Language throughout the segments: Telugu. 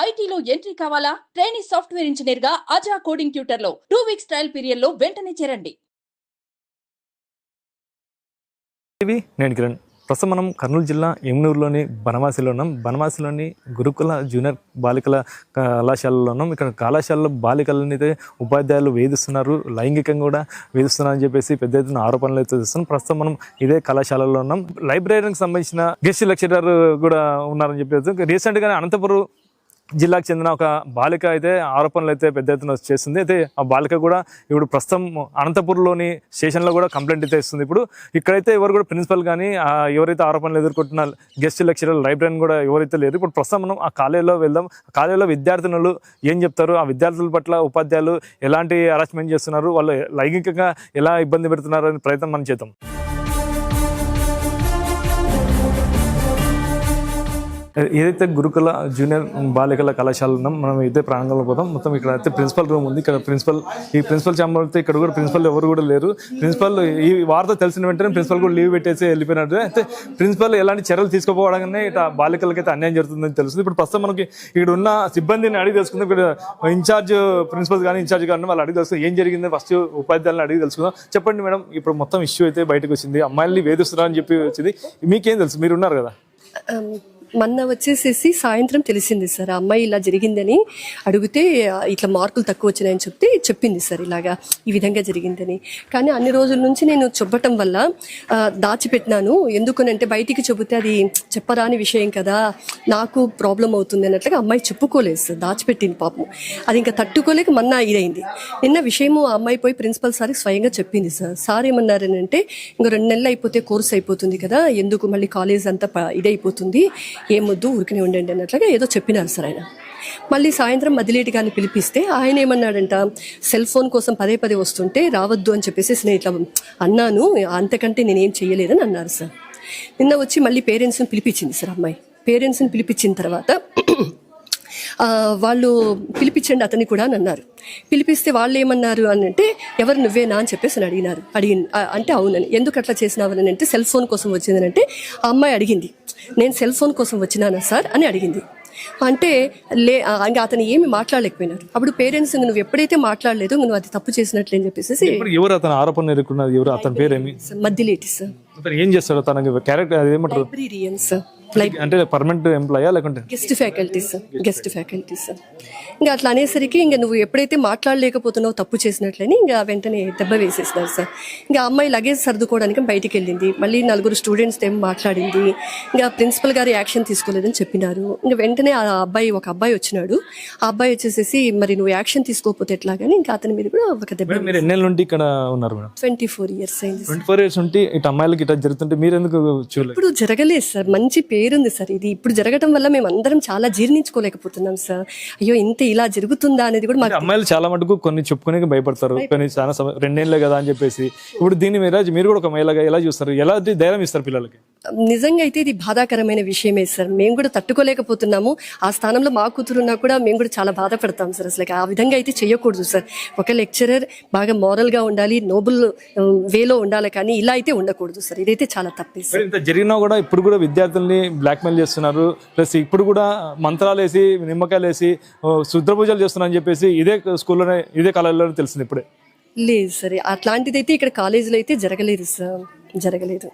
ఐటీలో ఎంట్రీ కావాలా? ట్రైనింగ్ సాఫ్ట్వేర్ ఇంజనీర్ గా అజా కోడింగ్ ట్యూటర్ లో 2 వీక్స్ ట్రయల్ పీరియడ్ లో వెంటనే చేరండి. నేను కిరణ్. ప్రస్తుతం మనం కర్నూలు జిల్లా ఎమ్నూరులోని బనవాసిలో ఉన్నాం. బనవాసిలోని గురుకుల జూనియర్ బాలికల కళాశాలలో ఉన్నాం. ఇక్కడ కళాశాలలో బాలికలని అయితే ఉపాధ్యాయులు వేధిస్తున్నారు, లైంగికంగా కూడా వేధిస్తున్నారని చెప్పేసి పెద్ద ఎత్తున ఆరోపణలు అయితే చేస్తున్నాం. ప్రస్తుతం మనం ఇదే కళాశాలలో ఉన్నాం. లైబ్రరీకి సంబంధించిన గెస్ట్ లెక్చరర్ కూడా ఉన్నారని చెప్పేసి రీసెంట్గానే అనంతపురం జిల్లాకు చెందిన ఒక బాలిక అయితే ఆరోపణలు అయితే పెద్ద ఎత్తున చేస్తుంది. అయితే ఆ బాలిక కూడా ఇప్పుడు ప్రస్తుతం అనంతపురంలోని స్టేషన్లో కూడా కంప్లైంట్ అయితే ఇస్తుంది. ఇప్పుడు ఇక్కడైతే ఎవరు కూడా ప్రిన్సిపల్ కానీ ఎవరైతే ఆరోపణలు ఎదుర్కొంటున్న గెస్ట్ లెక్చరర్ లైబ్రరీని కూడా ఎవరైతే లేరు. ఇప్పుడు ప్రస్తుతం మనం ఆ కాలేజీలో వెళ్దాం. ఆ కాలేజీలో విద్యార్థినులు ఏం చెప్తారు, ఆ విద్యార్థుల పట్ల ఉపాధ్యాయులు ఎలాంటి హరాస్మెంట్ చేస్తున్నారు, వాళ్ళు లైంగికంగా ఎలా ఇబ్బంది పెడుతున్నారు అనే ప్రయత్నం మనం చేద్దాం. ఏదైతే గురుకుల జూనియర్ బాలికల కళాశాల ఉన్నాం, మనం ఇదే ప్రాంగణంలో పోతాం. మొత్తం ఇక్కడ అయితే ప్రిన్సిపల్ రూమ్ ఉంది. ఇక్కడ ప్రిన్సిపల్ ఛాంబర్ అయితే ఇక్కడ కూడా ప్రిన్సిపల్ ఎవరు కూడా లేరు. ప్రిన్సిపల్ ఈ వార్త తెలిసిన వెంటనే ప్రిన్సిపల్ కూడా లీవ్ పెట్టేసి వెళ్ళిపోయినట్టు. అయితే ప్రిన్సిపల్ ఎలాంటి చర్యలు తీసుకోపోవడంగానే ఇట్లా బాలికలకైతే అన్యాయం జరుగుతుందని తెలుస్తుంది. ఇప్పుడు ప్రస్తుతం మనకి ఇక్కడ ఉన్న సిబ్బందిని అడిగి తెలుసుకుందాం. ఇక్కడ ఇన్ఛార్జ్ ప్రిన్సిపల్ కానీ ఇన్ఛార్జ్ కానీ వాళ్ళు అడిగి తెలుసుకుందాం ఏం జరిగింది. ఫస్ట్ ఉపాధ్యాయులను అడిగి తెలుసుకుందాం. చెప్పండి మేడం, ఇప్పుడు మొత్తం ఇష్యూ అయితే బయటకు వచ్చింది, అమ్మాయిల్ని వేధిస్తున్నారని చెప్పి వచ్చింది. మీకేం తెలుసు, మీరు ఉన్నారు కదా? మొన్న వచ్చేసేసి సాయంత్రం తెలిసింది సార్, ఆ అమ్మాయి ఇలా జరిగిందని అడిగితే ఇట్లా మార్కులు తక్కువ వచ్చినాయని చెప్పింది సార్, ఇలాగా ఈ విధంగా జరిగిందని. కానీ అన్ని రోజుల నుంచి నేను చెప్పటం వల్ల దాచిపెట్టినాను. ఎందుకనంటే బయటికి చెబితే అది చెప్పరాని విషయం కదా, నాకు ప్రాబ్లం అవుతుంది అన్నట్లుగా అమ్మాయి చెప్పుకోలేదు సార్, దాచిపెట్టింది పాపం. అది ఇంకా తట్టుకోలేక మొన్న ఇదైంది. నిన్న విషయము ఆ అమ్మాయి పోయి ప్రిన్సిపల్ సార్కి స్వయంగా చెప్పింది సార్. సార్ ఏమన్నారని అంటే, ఇంకో 2 నెలలు అయిపోతే కోర్స్ అయిపోతుంది కదా, ఎందుకు మళ్ళీ కాలేజ్ అంతా ఇదైపోతుంది, ఏమొద్దు ఊరికనే ఉండండి అన్నట్లుగా ఏదో చెప్పినారు సార్ ఆయన. మళ్ళీ సాయంత్రం మదిలేటి గారిని పిలిపిస్తే ఆయన ఏమన్నాడంట, సెల్ ఫోన్ కోసం పదే వస్తుంటే రావద్దు అని చెప్పేసి నేను ఇట్లా అన్నాను, అంతకంటే నేనేం చెయ్యలేదని అన్నారు సార్. నిన్న వచ్చి మళ్ళీ పేరెంట్స్ని పిలిపించింది సార్ అమ్మాయి. పేరెంట్స్ని పిలిపించిన తర్వాత వాళ్ళు పిలిపించండి అతన్ని కూడా అని అన్నారు. పిలిపిస్తే వాళ్ళు ఏమన్నారు అని అంటే, ఎవరు నువ్వేనా అని చెప్పేసి అంటే అవునని. ఎందుకు అట్లా చేసినావని అంటే, సెల్ ఫోన్ కోసం వచ్చిందని అంటే ఆ అమ్మాయి అడిగింది, నేను సెల్ ఫోన్ కోసం వచ్చినానా సార్ అని అడిగింది. అంటే ఇంకా అతను ఏమి మాట్లాడలేకపోయినారు. అప్పుడు పేరెంట్స్ నువ్వు ఎప్పుడైతే మాట్లాడలేదో నువ్వు అది తప్పు చేసినట్లే అని చెప్పేసి ఎవరు అతను ఆరోపణ ఎదుర్కొన్నది, ఎవరు అతని పేరు ఏమి? మద్దిలేటి సార్. ఏం చేస్తాడు తనకి క్యారెక్టర్ ఏమంటారు? Librarian sir. అంటే పర్మనెంట్ ఎంప్లాయా లేకుంటే గెస్ట్ ఫ్యాకల్టీస్. ఇంకా అట్లా అనేసరికి ఇంకా నువ్వు ఎప్పుడైతే మాట్లాడలేకపోతున్నావు తప్పు చేసినట్లని ఇంకా వెంటనే దెబ్బ వేసేసినారు సార్. ఇంకా అమ్మాయి లగేజ్ సర్దుకోవడానికి బయటికి వెళ్ళింది. మళ్ళీ 4 స్టూడెంట్స్ ఏమో మాట్లాడింది. ఇంకా ప్రిన్సిపల్ గారు యాక్షన్ తీసుకోలేదని చెప్పినారు. ఇంకా వెంటనే ఒక అబ్బాయి వచ్చినాడు. ఆ అబ్బాయి వచ్చేసేసి, మరి నువ్వు యాక్షన్ తీసుకోకపోతే ఎట్లాగని ఇంకా అతని మీద కూడా ఒక దెబ్బ. మీరు ఎన్నేళ్ళ నుండి ఇక్కడ ఉన్నారు మేడం? 24 years అయింది. 24 years ఉంటే ఇటు అమ్మాయిలకి ఇట్లా జరుగుతుంటే మీరు ఎందుకు చూడలేదు? ఇప్పుడు జరగలేదు సార్, మంచి పేరుంది సార్. ఇది ఇప్పుడు జరగడం వల్ల మేము అందరం చాలా జీర్ణించుకోలేకపోతున్నాం సార్. అయ్యో ఇంత ఇలా జరుగుతుందా అనేది కూడా మాకు. అమ్మాయిలు చాలా మటుకు కొన్ని చెప్పుకునే భయపడతారు, కానీ చాలా 2 ఏళ్ళే కదా అని చెప్పేసి. ఇప్పుడు దీన్ని మీరు కూడా ఒక మహిళగా ఎలా చూస్తారు, ఎలా ధైర్యం ఇస్తారు పిల్లలకి? నిజంగా అయితే ఇది బాధాకరమైన విషయమే సార్. మేము కూడా తట్టుకోలేకపోతున్నాము. ఆ స్థానంలో మా కూతురున్నా కూడా మేము కూడా చాలా బాధపడతాం సార్. అసలు ఆ విధంగా అయితే చేయకూడదు సార్. ఒక లెక్చరర్ బాగా మోరల్గా ఉండాలి, నోబుల్ వేలో ఉండాలి, కానీ ఇలా అయితే ఉండకూడదు సార్. ఇదైతే చాలా తప్పే సార్. ఇంత జరిగినా కూడా ఇప్పుడు కూడా విద్యార్థుల్ని బ్లాక్మెయిల్ చేస్తున్నారు, ప్లస్ ఇప్పుడు కూడా మంత్రాలు వేసి నిమ్మకాయలు వేసి శుద్ర పూజలు చేస్తున్నారు అని చెప్పేసి ఇదే స్కూల్లోనే ఇదే కాలేజీలోనే తెలిసింది ఇప్పుడే. లేదు సార్, అట్లాంటిది అయితే ఇక్కడ కాలేజీలో అయితే జరగలేదు సార్, జరగలేదు.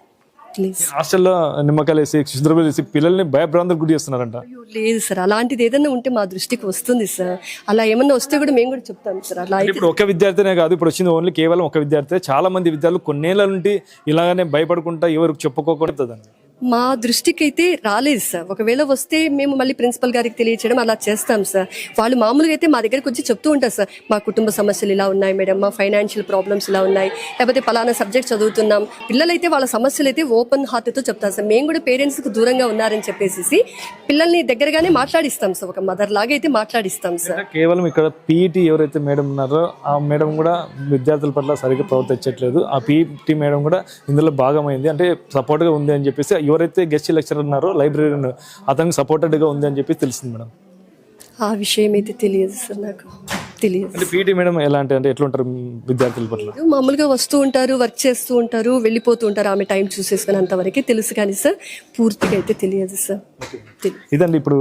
హాస్టల్లో నిమ్మకాయలు వేసి శుద్రపూజ చేసి పిల్లల్ని భయభ్రాంతులకు గురి చేస్తున్నారంట. లేదు సార్, అలాంటిది ఏదైనా ఉంటే మా దృష్టికి వస్తుంది సార్. అలా ఏమన్నా వస్తే కూడా మేము కూడా చెప్తాం సార్. అలా ఇప్పుడు ఒక విద్యార్థినే కాదు, ఇప్పుడు వచ్చింది ఓన్లీ కేవలం ఒక విద్యార్థి. చాలా మంది విద్యార్థులు కొన్నేళ్ల నుండి ఇలాగనే భయపడుకుంటా ఎవరికి చెప్పుకోకూడదు. మా దృష్టికి అయితే రాలేదు సార్. ఒకవేళ వస్తే మేము మళ్ళీ ప్రిన్సిపల్ గారికి తెలియచేయడం అలా చేస్తాం సార్. వాళ్ళు మామూలుగా అయితే మా దగ్గరకు వచ్చి చెప్తూ ఉంటారు సార్, మా కుటుంబ సమస్యలు ఇలా ఉన్నాయి మేడం, మా ఫైనాన్షియల్ ప్రాబ్లమ్స్ ఇలా ఉన్నాయి, లేకపోతే పలానా సబ్జెక్ట్ చదువుతున్నాం. పిల్లలైతే వాళ్ళ సమస్యలు అయితే ఓపెన్ హార్ట్తో చెప్తారు సార్. మేము కూడా పేరెంట్స్కి దూరంగా ఉన్నారని చెప్పేసి పిల్లల్ని దగ్గరగానే మాట్లాడిస్తాం సార్, ఒక మదర్ లాగా అయితే మాట్లాడిస్తాం సార్. కేవలం ఇక్కడ పీఈటీ ఎవరైతే మేడం ఉన్నారో ఆ మేడం కూడా విద్యార్థుల పట్ల సరిగ్గా ప్రవర్తించట్లేదు. ఆ పీఈటీ మేడం కూడా ఇందులో భాగమైంది, అంటే సపోర్ట్గా ఉంది అని చెప్పేసి ఎవరైతే గెస్ట్ లెక్చరర్ ఉన్నారో లైబ్రరీ అతనికి సపోర్టెడ్గా ఉంది అని చెప్పి తెలిసింది మేడం. ఆ విషయం అయితే తెలియదు సార్ నాకు. తెలియదు. అంటే పీటీ మేడం ఎలా అంటే ఎట్లా ఉంటారు విద్యార్థుల పట్ల? మామూలుగా వస్తూ ఉంటారు, వర్క్ చేస్తూ ఉంటారు, వెళ్ళిపోతూ ఉంటారు. ఆమె టైం చూసేసుకుని అంతవరకే తెలుసు కానీ సార్ పూర్తిగా అయితే తెలియదు సార్. ఇదండి ఇప్పుడు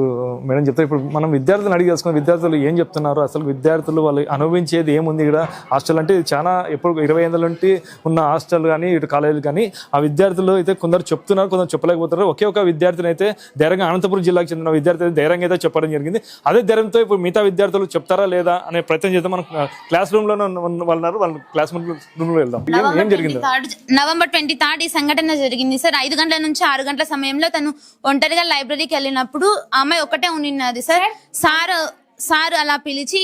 మేడం చెప్తారు. ఇప్పుడు మనం విద్యార్థులను అడిగి తెలుసుకున్న విద్యార్థులు ఏం చెప్తున్నారు, అసలు విద్యార్థులు వాళ్ళు అనుభవించేది ఏముంది ఇక్కడ. హాస్టల్ అంటే చాలా ఎప్పుడు 20 ఏళ్ళ నుండి ఉన్న హాస్టల్ కానీ ఇటు కాలేజీలు కానీ ఆ విద్యార్థులు అయితే కొందరు చెప్తున్నారు, కొందరు చెప్పలేకపోతున్నారు. ఒకే ఒక విద్యార్థిని అయితే ధైర్యంగా అనంతపురం జిల్లాకు చెందిన విద్యార్థి అయితే ధైర్యంగా అయితే చెప్పడం జరిగింది. అదే ధైర్యంతో ఇప్పుడు మిగతా విద్యార్థులు చెప్తారా లేదా అనే ప్రయత్నం చేద్దాం. మనం క్లాస్ రూమ్ లోనే వాళ్ళు వాళ్ళ క్లాస్ రూమ్ లో వెళ్దాం. ఏం జరిగింది? నవంబర్ 23 ఈ సంఘటన జరిగింది సార్. 5 గంటల నుంచి 6 గంటల సమయంలో తను ఒంటరిగా లైబ్రరీకి వెళ్ళినప్పుడు ఆ అమ్మాయి ఒకటే ఉన్నది సార్. సార్ అలా పిలిచి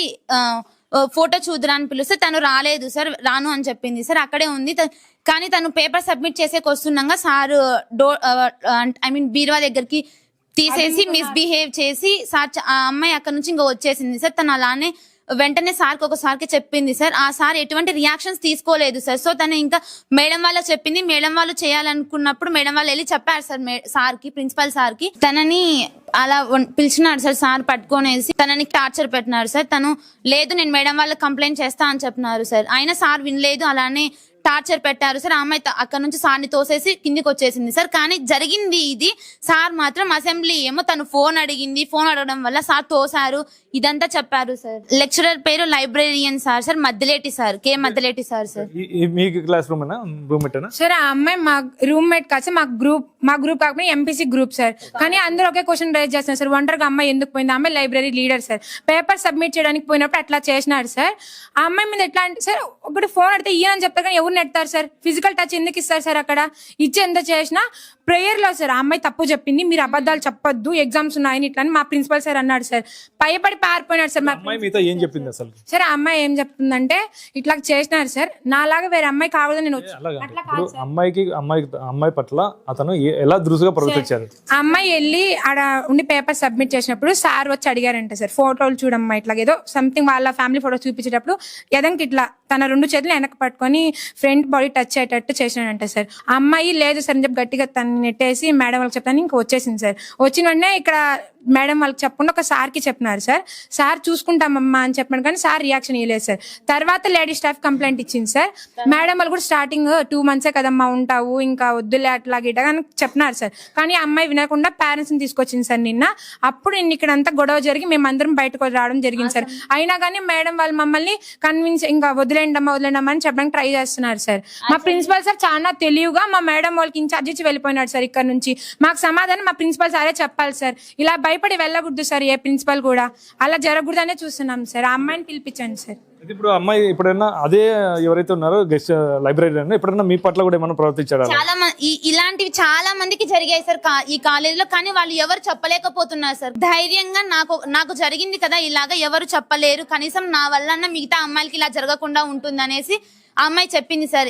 ఫోటో చూద్దురా అని పిలిస్తే తను రాలేదు సార్, రాను అని చెప్పింది సార్. అక్కడే ఉంది. కానీ తను పేపర్ సబ్మిట్ చేసేకి వస్తున్నాగా సార్ బీరువా దగ్గరికి తీసేసి మిస్బిహేవ్ చేసి సార్ ఆ అమ్మాయి అక్కడ నుంచి ఇంకా వచ్చేసింది సార్. తను అలానే వెంటనే సార్కి ఒకసారికి చెప్పింది సార్. ఆ సార్ ఎటువంటి రియాక్షన్స్ తీసుకోలేదు సార్. సో తను ఇంకా మేడం వాళ్ళకి చెప్పింది. మేడం వాళ్ళు చేయాలనుకున్నప్పుడు మేడం వాళ్ళు వెళ్ళి చెప్పారు సార్ సార్కి, ప్రిన్సిపల్ సార్కి. తనని అలా పిలిచినాడు సార్. సార్ పట్టుకొనేసి తనని టార్చర్ పెట్టినారు సార్. తను లేదు నేను మేడం వాళ్ళకి కంప్లైంట్ చేస్తా అని చెప్పినారు సార్. అయినా సార్ వినలేదు, అలానే టార్చర్ పెట్టారు సార్. అమ్మాయి అక్కడ నుంచి సార్ని తోసేసి కిందికి వచ్చేసింది సార్. కానీ జరిగింది ఇది. సార్ మాత్రం అసెంబ్లీ ఏమో తను ఫోన్ అడిగింది, ఫోన్ అడగడం వల్ల సార్ తోసారు, ఇదంతా చెప్పారు సార్. లెక్చరర్ పేరు లైబ్రేరియన్ సార్ మద్దలేటి సార్, కే మద్దలేటి సార్. మీకు క్లాస్ రూమ్ సార్ ఆ అమ్మాయి మా రూమ్మేట్ కాదు సార్, మా గ్రూప్ కాకపోతే ఎంపీసీ గ్రూప్ సార్. కానీ అందరూ ఒకే క్వశ్చన్ రైజ్ చేస్తున్నారు సార్, ఒంటరిగా అమ్మాయి ఎందుకు పోయింది? అమ్మాయి library leader sir. Paper submit చేయడానికి పోయినప్పుడు అట్లా చేసినారు సార్. ఆ అమ్మాయి మీద ఎట్లా అంటే సార్ ఒకటి ఫోన్ అడితే ఈయనని చెప్తారు కానీ ఎవరు నెడతారు సార్? ఫిజికల్ టచ్ ఎందుకు ఇస్తారు సార్? అక్కడ ఇచ్చి ఎంత చేసినా ప్రేయర్ లో సార్ ఆ అమ్మాయి తప్పు చెప్పింది, మీరు అబద్ధాలు చెప్పొద్దు, ఎగ్జామ్స్ ఉన్నాయని ఇట్లా మా ప్రిన్సిపల్ సార్ అన్నాడు సార్. భయపడి పారిపోయినాడు సార్. ఏం చెప్పింది అసలు సార్? ఆ అమ్మాయి ఏం చెప్తుందంటే ఇట్లా చేసినారు సార్, నాలాగా వేరే అమ్మాయి కావాలని నేను అమ్మాయి పట్ల అతను ఎలా దురుసుగా ప్రవర్తించారు? ఆ అమ్మాయి వెళ్ళి ఆడ ఉండి పేపర్ సబ్మిట్ చేసినప్పుడు సార్ వచ్చి అడిగారంట సార్, ఫోటోలు చూడమ్మా ఇట్లా ఏదో సంథింగ్ వాళ్ళ ఫ్యామిలీ ఫోటో చూపించేటప్పుడు ఎదంకి ఇట్లా తన 2 చేతులు వెనక పట్టుకొని ఫ్రంట్ బాడీ టచ్ అయ్యేటట్టు చేసినాడంట సార్. ఆ అమ్మాయి లేదు సార్ అని చెప్పి గట్టిగా తను నెట్టేసి మేడం వాళ్ళకి చెప్తాను ఇంకా వచ్చేసింది సార్. వచ్చిన వెంటనే ఇక్కడ మేడం వాళ్ళకి చెప్పకుండా ఒక సార్కి చెప్పినారు సార్. సార్ చూసుకుంటామమ్మా అని చెప్పాను కానీ సార్ రియాక్షన్ ఇవ్వలేదు సార్. తర్వాత లేడీ స్టాఫ్ కంప్లైంట్ ఇచ్చింది సార్. మేడం వాళ్ళు కూడా స్టార్టింగ్ 2 months కదమ్మా ఉంటావు ఇంకా వద్దులే అట్లా గిట్ట అని చెప్పినారు సార్. కానీ అమ్మాయి వినకుండా పేరెంట్స్ని తీసుకొచ్చింది సార్ నిన్న. అప్పుడు ఇక్కడ అంతా గొడవ జరిగి మేమందరం బయటకు రావడం జరిగింది సార్. అయినా కానీ మేడం వాళ్ళు మమ్మల్ని కన్విన్స్ ఇంకా వదిలేండమ్మా అని చెప్పడానికి ట్రై చేస్తున్నారు సార్. మా ప్రిన్సిపల్ సార్ చాలా తెలివిగా మా మేడం వాళ్ళకి ఇన్ఛార్జ్ ఇచ్చి వెళ్ళిపోయినాడు సార్. ఇక్కడ నుంచి మాకు సమాధానం మా ప్రిన్సిపల్ సారే చెప్పాలి సార్. ఇలా భయపడి వెళ్ళకూడదు సార్, ఏ ప్రిన్సిపల్ కూడా అలా జరగకూడదనే చూస్తున్నాం సార్. ఆ అమ్మాయిని పిలిపించండి సార్. ఇప్పుడు అమ్మాయి ఎప్పుడైనా అదే ఎవరైతే ఉన్నారో గెస్ట్ లైబ్రరీ ఎప్పుడైనా మీ పట్ల కూడా ఏమైనా ప్రవర్తించారా? చాలా ఇలాంటివి చాలా మందికి జరిగాయి సార్ ఈ కాలేజీలో. కానీ వాళ్ళు ఎవరు చెప్పలేకపోతున్నారు సార్. ధైర్యంగా నాకు జరిగింది కదా ఇలాగా ఎవరు చెప్పలేరు, కనీసం నా వల్ల మిగతా అమ్మాయిలకి ఇలా జరగకుండా ఉంటుందనేసి ఆ అమ్మాయి చెప్పింది సార్.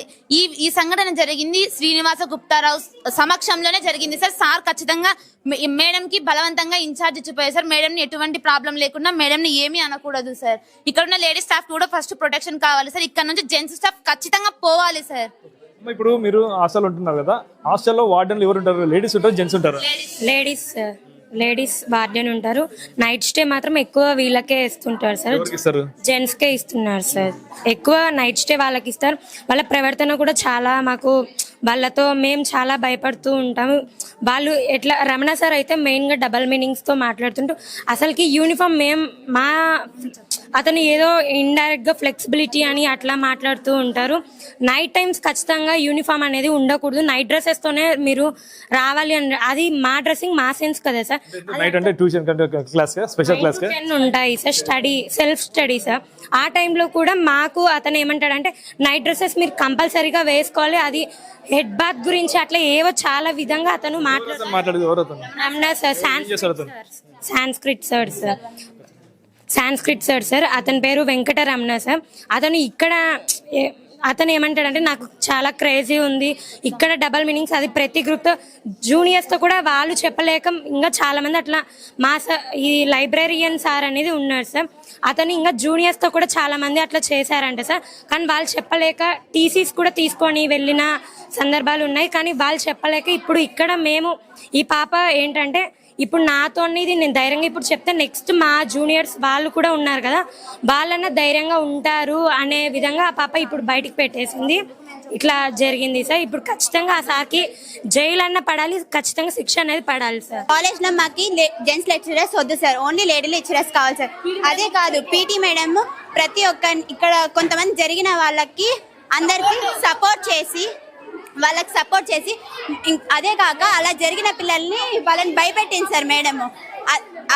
ఈ సంఘటన జరిగింది శ్రీనివాస గుప్తారావు సమక్షంలోనే జరిగింది సార్. సార్ ఖచ్చితంగా మేడం కి బలవంతంగా ఇన్ఛార్జ్ ఇచ్చిపోయారు సార్. మేడం ని ఎటువంటి ప్రాబ్లం లేకుండా మేడం ని ఏమీ అనకూడదు సార్. ఇక్కడ ఉన్న లేడీస్ స్టాఫ్ కూడా ఫస్ట్ ప్రొటెక్షన్ కావాలి సార్. ఇక్కడ నుంచి జెంట్స్ స్టాఫ్ ఖచ్చితంగా పోవాలి సార్. ఇప్పుడు మీరు హాస్టల్ ఉంటున్నారు కదా, హాస్టల్లో వార్డెన్లు ఎవరు ఉంటారు? లేడీస్ ఉంటారు, జెంట్స్ ఉంటారు? లేడీస్ వార్డెన్ ఉంటారు. నైట్ స్టే మాత్రం ఎక్కువ వీళ్ళకే ఇస్తుంటారు సార్, జెంట్స్ కే ఇస్తున్నారు సార్. ఎక్కువ నైట్ స్టే వాళ్ళకి ఇస్తారు. వాళ్ళ ప్రవర్తన కూడా చాలా మాకు వాళ్ళతో మేము చాలా భయపడుతూ ఉంటాము. వాళ్ళు ఎట్లా రమణ సార్ అయితే మెయిన్గా డబల్ మీనింగ్స్తో మాట్లాడుతుంటూ అసలుకి యూనిఫామ్ అతను ఏదో ఇండైరెక్ట్గా ఫ్లెక్సిబిలిటీ అని అట్లా మాట్లాడుతూ ఉంటారు. నైట్ టైమ్స్ ఖచ్చితంగా యూనిఫామ్ అనేది ఉండకూడదు, నైట్ డ్రెస్సెస్తోనే మీరు రావాలి అని. అది మా డ్రెస్సింగ్ మా సెన్స్ కదా సార్. ఉంటాయి సార్, సెల్ఫ్ స్టడీ సార్. ఆ టైంలో కూడా మాకు అతను ఏమంటాడంటే నైట్ డ్రెస్సెస్ మీరు కంపల్సరీగా వేసుకోవాలి, అది హెడ్ బాత్ గురించి అట్లా ఏవో చాలా విధంగా అతను మాట్లాడుతున్నాడు. సాంస్క్రిట్ సార్ అతని పేరు వెంకటరమణ సార్. అతను ఏమంటాడంటే నాకు చాలా క్రేజీ ఉంది ఇక్కడ డబల్ మీనింగ్స్, అది ప్రతి గ్రూప్తో జూనియర్స్తో కూడా వాళ్ళు చెప్పలేక ఇంకా చాలామంది అట్లా ఈ లైబ్రేరియన్ సార్ అనేది ఉన్నారు సార్. అతను ఇంకా జూనియర్స్తో కూడా చాలామంది అట్లా చేశారంట సార్. కానీ వాళ్ళు చెప్పలేక టీసీస్ కూడా తీసుకొని వెళ్ళిన సందర్భాలు ఉన్నాయి. కానీ వాళ్ళు చెప్పలేక ఇప్పుడు ఇక్కడ మేము ఈ పాప ఏంటంటే ఇప్పుడు నాతో ఇది నేను ధైర్యంగా ఇప్పుడు చెప్తే నెక్స్ట్ మా జూనియర్స్ వాళ్ళు కూడా ఉన్నారు కదా, వాళ్ళన్నా ధైర్యంగా ఉంటారు అనే విధంగా ఆ పాప ఇప్పుడు బయటికి పెట్టేసింది. ఇట్లా జరిగింది సార్. ఇప్పుడు ఖచ్చితంగా ఆ సార్కి జైలు అన్న పడాలి, ఖచ్చితంగా శిక్ష అనేది పడాలి సార్. కాలేజ్ లో మాకి జెంట్స్ లెక్చరర్స్ వద్దు సార్, ఓన్లీ లేడీ లెక్చరర్స్ కావాలి సార్. అదే కాదు పీటీ మేడం ప్రతి ఒక్క ఇక్కడ కొంతమంది జరిగిన వాళ్ళకి అందరికి సపోర్ట్ చేసి అదే కాక అలా జరిగిన పిల్లల్ని వాళ్ళని భయపెట్టింది సార్ మేడం.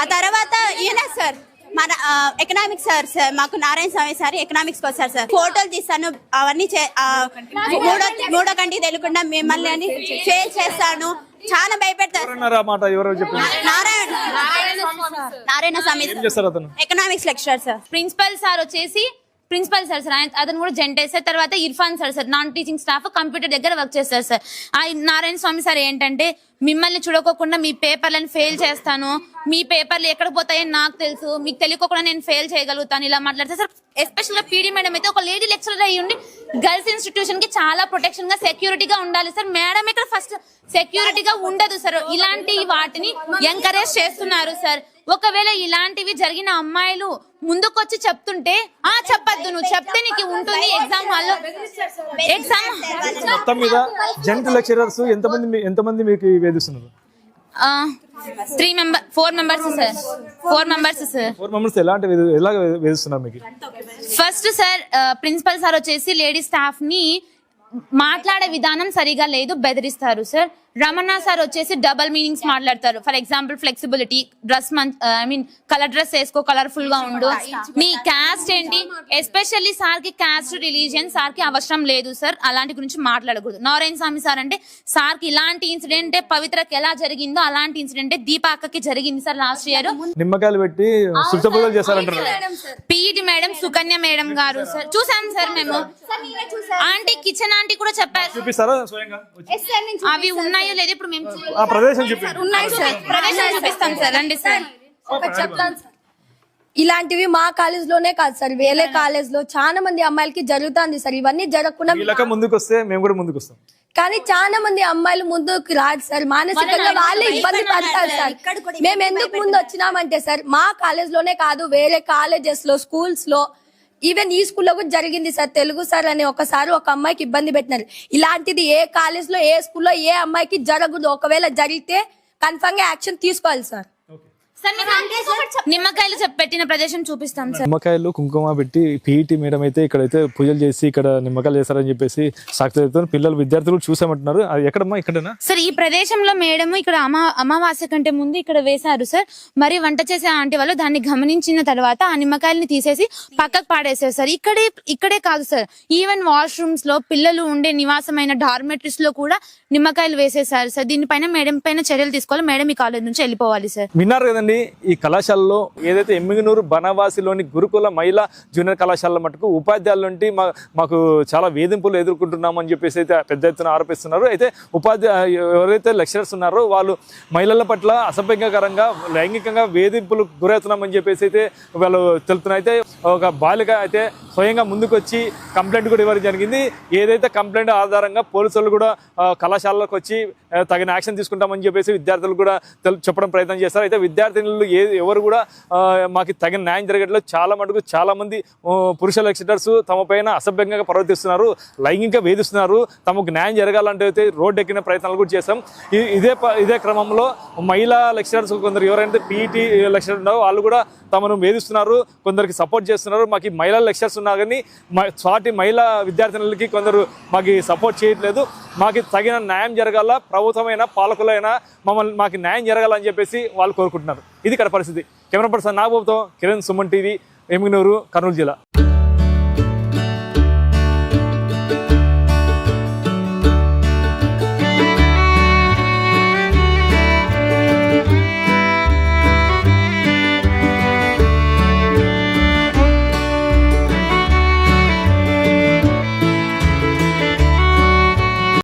ఆ తర్వాత ఈయన సార్ మన ఎకనామిక్స్ సార్ మాకు నారాయణ స్వామి సార్ ఎకనామిక్స్ వచ్చారు సార్. ఫోటోలు తీస్తాను అవన్నీ మూడో కంటికి తెలియకుండా మిమ్మల్ని అని ఫెయిల్ చేస్తాను, చాలా భయపెడతారు. Narayana Swamy economics lecturer sir. Principal sir అతను కూడా జెంటే సార్. తర్వాత Irfan sir non teaching staff computer దగ్గర వర్క్ చేస్తారు సార్. ఆ నారాయణ స్వామి సార్ ఏంటంటే మిమ్మల్ని చూడకోకుండా మీ పేపర్లను ఫెయిల్ చేస్తాను, మీ పేపర్లు ఎక్కడ పోతాయని నాకు తెలుసు, మీకు తెలియకోకుండా నేను ఫెయిల్ చేయగలుగుతాను ఇలా మాట్లాడతారు సార్. ఎస్పెషల్గా పీడీ మేడం అయితే ఒక లేడీ లెక్చరర్ అయ్యి ఉండి గర్ల్స్ ఇన్స్టిట్యూషన్ కి చాలా ప్రొటెక్షన్ గా సెక్యూరిటీగా ఉండాలి సార్. మేడం ఇక్కడ ఫస్ట్ సెక్యూరిటీగా ఉండదు సార్. ఇలాంటి వాటిని ఎంకరేజ్ చేస్తున్నారు సార్. ఒకవేళ ఇలాంటివి జరిగిన అమ్మాయిలు ముందుకొచ్చి చెప్తుంటే చెప్పద్దు, నువ్వు చెప్తే నీకు ఉంటుంది ఎగ్జామ్ హాల్లో. మొత్తం మీద జెంట్ లెక్చరర్స్ ఎంతమంది మీకు వేధిస్తున్నారు? 4 members sir. 4 members sir. 4 members ఎలా వేధిస్తున్నారు మీకు? ఫస్ట్ సార్ ప్రిన్సిపల్ సార్ వచ్చేసి లేడీ స్టాఫ్ ని మాట్లాడే విధానం సరిగా లేదు, బెదిరిస్తారు సార్. రమణ సార్ వచ్చేసి డబల్ మీనింగ్స్ మాట్లాడతారు. For example flexibility, dress colour dress వేసుకో, కలర్ఫుల్ గా ఉండు, నీ క్యాస్ట్ ఏంటి, ఎస్పెషల్లీ సార్ కి క్యాస్ట్ రిలీజియన్ సార్ కి అవసరం లేదు సార్, అలాంటి గురించి మాట్లాడకూడదు. నారాయణ స్వామి సార్ అంటే సార్ కి ఇలాంటి ఇన్సిడెంట్ పవిత్రకి ఎలా జరిగిందో అలాంటి ఇన్సిడెంట్ దీపాకకి జరిగింది సార్ లాస్ట్ ఇయర్. నిమ్మకాయలు పెట్టి పీఈటి మేడం సుకన్య మేడం గారు సార్ చూసాం సార్ మేము. ఆంటీ కిచెన్ ఆంటీ కూడా చెప్పారు. అవి ఉన్నాయో లేదు ఇప్పుడు మేము ఉన్నాయి సార్, ప్రవేశం చూపిస్తాం సార్. రండి సార్. చెప్తాను సార్, ఇలాంటివి మా కాలేజ్ లోనే కాదు సార్, వేరే కాలేజ్ లో చాలా మంది అమ్మాయిలకి జరుగుతుంది సార్. ఇవన్నీ జరగకుండా ముందుకు వస్తే మేము కూడా ముందుకు వస్తాం. కానీ చాలా మంది అమ్మాయిలు ముందుకు రాదు సార్, మానసికంగా వాళ్ళే ఇబ్బంది పడతారు సార్. మేము ఎందుకు ముందు వచ్చినామంటే సార్, మా కాలేజ్ లోనే కాదు వేరే కాలేజెస్ లో, స్కూల్స్ లో, ఈవెన్ ఈ స్కూల్లో కూడా జరిగింది సార్. తెలుగు సార్ అని ఒకసారి ఒక అమ్మాయికి ఇబ్బంది పెట్టినారు. ఇలాంటిది ఏ కాలేజ్ లో, ఏ స్కూల్లో ఏ అమ్మాయికి జరగదు. ఒకవేళ జరిగితే కన్ఫర్మ్ గా యాక్షన్ తీసుకోవాలి సార్. నిమ్మకాయలు పెట్టిన ప్రదేశం చూపిస్తాం సార్. నిమ్మకాయలు కుంకుమ పెట్టి పీఈటీ మేడం అయితే ఇక్కడైతే పూజలు చేసి ఇక్కడ నిమ్మకాయలు చేస్తారని చెప్పేసి సాక్షి పిల్లలు విద్యార్థులు చూసామంటున్నారు. అది ఎక్కడమ్మా? ఇక్కడనా సార్? ఈ ప్రదేశంలో మేడం ఇక్కడ అమావాస్య కంటే ముందు ఇక్కడ వేశారు సార్. మరి వంట చేసే ఆంటీ వాళ్ళు దాన్ని గమనించిన తర్వాత ఆ నిమ్మకాయలని తీసేసి పక్కకు పాడేశారు సార్. ఇక్కడే కాదు సార్, ఈవెన్ వాష్రూమ్స్ లో, పిల్లలు ఉండే నివాసమైన డార్మెటరీస్ లో కూడా నిమ్మకాయలు వేసేసారు సార్. దీనిపైన మేడం పైన చర్యలు తీసుకోవాలి. మేడం ఈ కాలేజ్ నుంచి వెళ్ళిపోవాలి సార్. విన్నారు కదండి, ఈ కళాశాలలో ఏదైతే ఎమ్మిగనూరు బనవాసిలోని గురుకుల మహిళా జూనియర్ కళాశాల మటుకు ఉపాధ్యాయుల నుండి మాకు చాలా వేధింపులు ఎదుర్కొంటున్నాము అని చెప్పేసి అయితే పెద్ద ఎత్తున ఆరోపిస్తున్నారు. అయితే ఎవరైతే లెక్చరర్స్ ఉన్నారో వాళ్ళు మహిళల పట్ల అసభ్యంకరంగా లైంగికంగా వేధింపులు గురవుతున్నామని చెప్పేసి అయితే వాళ్ళు తెలుపుతున్నారు. అయితే ఒక బాలిక అయితే స్వయంగా ముందుకు వచ్చి కంప్లైంట్ కూడా ఇవ్వడం జరిగింది. ఏదైతే కంప్లైంట్ ఆధారంగా పోలీసులు కూడా కళాశాలలోకి వచ్చి తగిన యాక్షన్ తీసుకుంటామని చెప్పేసి విద్యార్థులు కూడా చెప్పడం ప్రయత్నం చేస్తారు. అయితే విద్యార్థినులు ఎవరు కూడా మాకు తగిన న్యాయం జరగట్లేదు. చాలా మంది పురుష లెక్చరర్స్ తమ పైన అసభ్యంగా ప్రవర్తిస్తున్నారు, లైంగికంగా వేధిస్తున్నారు. తమకు న్యాయం జరగాలంటే అయితే రోడ్డు ఎక్కిన ప్రయత్నాలు కూడా చేస్తాం. ఇదే క్రమంలో మహిళా లెక్చరర్స్ కొందరు ఎవరైతే పీఈటీ లెక్చరర్ ఉన్నారో వాళ్ళు కూడా తమను వేధిస్తున్నారు, కొందరికి సపోర్ట్ చేస్తున్నారు. మాకు మహిళా లెక్చరర్స్ ఉన్నా కానీ సాటి మహిళా విద్యార్థినులకి కొందరు మాకు సపోర్ట్ చేయట్లేదు. మాకు తగిన న్యాయం జరగాల, ప్రభుత్వమైనా పాలకులైనా మాకు న్యాయం జరగాలని చెప్పేసి వాళ్ళు కోరుకుంటున్నారు. ఇది ఇక్కడ పరిస్థితి. కెమెరా పర్సన్ నాగబాబుతో కిరణ్, సుమన్ టీవీ, ఎమ్మిగనూరు, కర్నూలు జిల్లా.